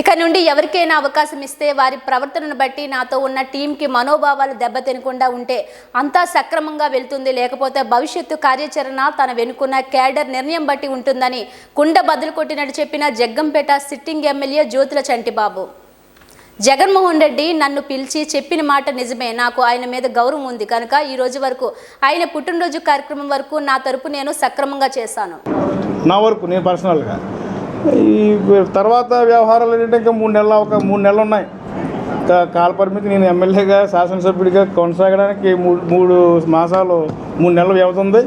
ఇక నుండి ఎవరికైనా అవకాశం ఇస్తే వారి ప్రవర్తనను బట్టి నాతో ఉన్న టీంకి మనోభావాలు దెబ్బతినకుండా ఉంటే అంతా సక్రమంగా వెళ్తుంది, లేకపోతే భవిష్యత్తు కార్యాచరణ తన వెనుకున్న క్యాడర్ నిర్ణయం బట్టి ఉంటుందని కుండ బదులు కొట్టినట్టు చెప్పిన జగ్గంపేట సిట్టింగ్ ఎమ్మెల్యే జ్యోతుల చంటిబాబు. జగన్మోహన్ రెడ్డి నన్ను పిలిచి చెప్పిన మాట నిజమే, నాకు ఆయన మీద గౌరవం ఉంది కనుక ఈ రోజు వరకు ఆయన పుట్టినరోజు కార్యక్రమం వరకు నా తరపు నేను సక్రమంగా చేశాను. నా వరకు నేను పర్సనల్గా ఈ తర్వాత వ్యవహారాలు ఏంటంటే ఇంకా 3 నెలలు ఉన్నాయి. ఇంకా కాలపరిమితి నేను ఎమ్మెల్యేగా శాసనసభ్యుడిగా కొనసాగడానికి 3 మాసాలు 3 నెలలు వ్యవధి ఉంది.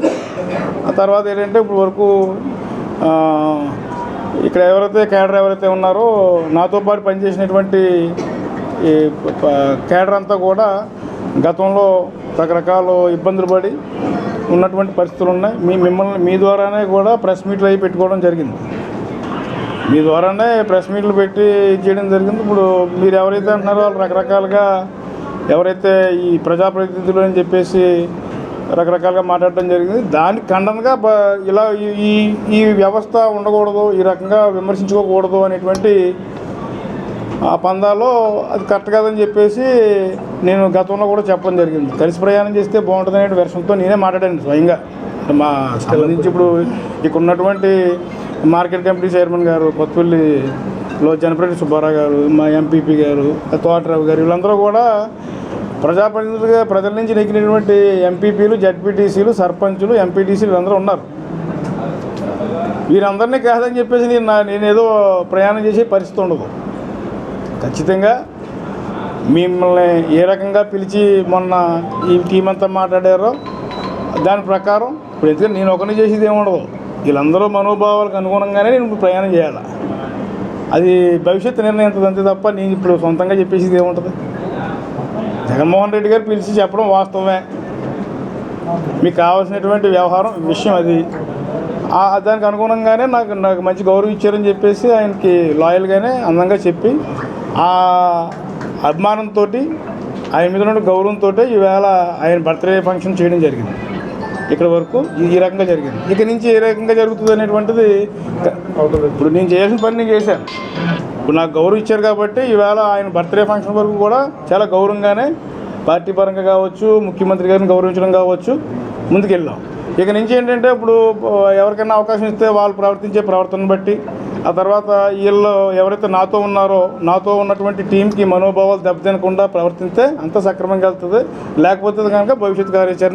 ఆ తర్వాత ఏంటంటే ఇప్పుడు వరకు ఇక్కడ కేడర్ ఎవరైతే ఉన్నారో నాతో పాటు పనిచేసినటువంటి ఈ కేడర్ అంతా కూడా గతంలో రకరకాల ఇబ్బందులు పడి ఉన్నటువంటి పరిస్థితులు ఉన్నాయి. మీ ద్వారానే కూడా ప్రెస్ మీట్లు అవి పెట్టుకోవడం జరిగింది. మీ ద్వారానే ప్రెస్ మీట్లు పెట్టి చేయడం జరిగింది. ఇప్పుడు మీరు ఎవరైతే అంటున్నారో వాళ్ళు రకరకాలుగా ఎవరైతే ఈ ప్రజాప్రతినిధులు అని చెప్పేసి రకరకాలుగా మాట్లాడడం జరిగింది. దానికి ఖండనగా ఇలా ఈ వ్యవస్థ ఉండకూడదు, ఈ రకంగా విమర్శించుకోకూడదు అనేటువంటి ఆ పందాలో అది కరెక్ట్ కాదని చెప్పేసి నేను గతంలో కూడా చెప్పడం జరిగింది. కలిసి ప్రయాణం చేస్తే బాగుంటుంది అనే వెర్షన్తో నేనే మాట్లాడాను స్వయంగా. మా సంబంధించి ఇప్పుడు ఇక్కడ ఉన్నటువంటి మార్కెట్ కమిటీ చైర్మన్ గారు కొత్తపల్లిలో జనప్రతినిధి సుబ్బారావు గారు, మా ఎంపీపీ గారు, తోటరావు గారు, వీళ్ళందరూ కూడా ప్రజాప్రతినిధులుగా ప్రజల నుంచి నెగ్గినటువంటి ఎంపీపీలు, జడ్పీటీసీలు, సర్పంచులు, ఎంపీటీసీలు వీళ్ళందరూ ఉన్నారు. వీరందరినీ కాదని చెప్పేసి నేనేదో ప్రయాణం చేసే పరిస్థితి ఉండదు. ఖచ్చితంగా మిమ్మల్ని ఏ రకంగా పిలిచి మొన్న ఈ టీం అంతా మాట్లాడారో దాని ప్రకారం ఇప్పుడు ఎందుకంటే నేను ఒకరిని చేసేది ఏముండదు. వీళ్ళందరూ మనోభావాలకు అనుగుణంగానే నేను ప్రయాణం చేయాలి. అది భవిష్యత్తు నిర్ణయం అంతే తప్ప నేను ఇప్పుడు సొంతంగా చెప్పేసేది ఏముంటుంది. జగన్మోహన్ రెడ్డి గారు పిలిచి చెప్పడం వాస్తవమే. మీకు కావాల్సినటువంటి వ్యవహారం విషయం అది. దానికి అనుగుణంగానే నాకు మంచి గౌరవం ఇచ్చారని చెప్పేసి ఆయనకి లాయల్గానే అందంగా చెప్పి ఆ అభిమానంతో ఆయన మీద ఉన్న గౌరవంతో ఈవేళ ఆయన బర్త్డే ఫంక్షన్ చేయడం జరిగింది. ఇక్కడ వరకు ఈ రకంగా జరిగింది. ఇక నుంచి ఏ రకంగా జరుగుతుంది అనేటువంటిది ఇప్పుడు నేను చేయాల్సిన పని నేను చేశాను. ఇప్పుడు నాకు గౌరవం ఇచ్చారు కాబట్టి ఈవేళ ఆయన బర్త్డే ఫంక్షన్ వరకు కూడా చాలా గౌరవంగానే పార్టీ పరంగా కావచ్చు, ముఖ్యమంత్రి గారిని గౌరవించడం కావచ్చు ముందుకెళ్ళాం. ఇక నుంచి ఏంటంటే ఇప్పుడు ఎవరికైనా అవకాశం ఇస్తే వాళ్ళు ప్రవర్తించే ప్రవర్తన బట్టి ఆ తర్వాత వీళ్ళు ఎవరైతే నాతో ఉన్నారో నాతో ఉన్నటువంటి టీంకి మనోభావాలు దెబ్బతినకుండా ప్రవర్తిస్తే అంత సక్రమంగా వెళ్తుంది. లేకపోతే కనుక భవిష్యత్తు కార్యాచరణ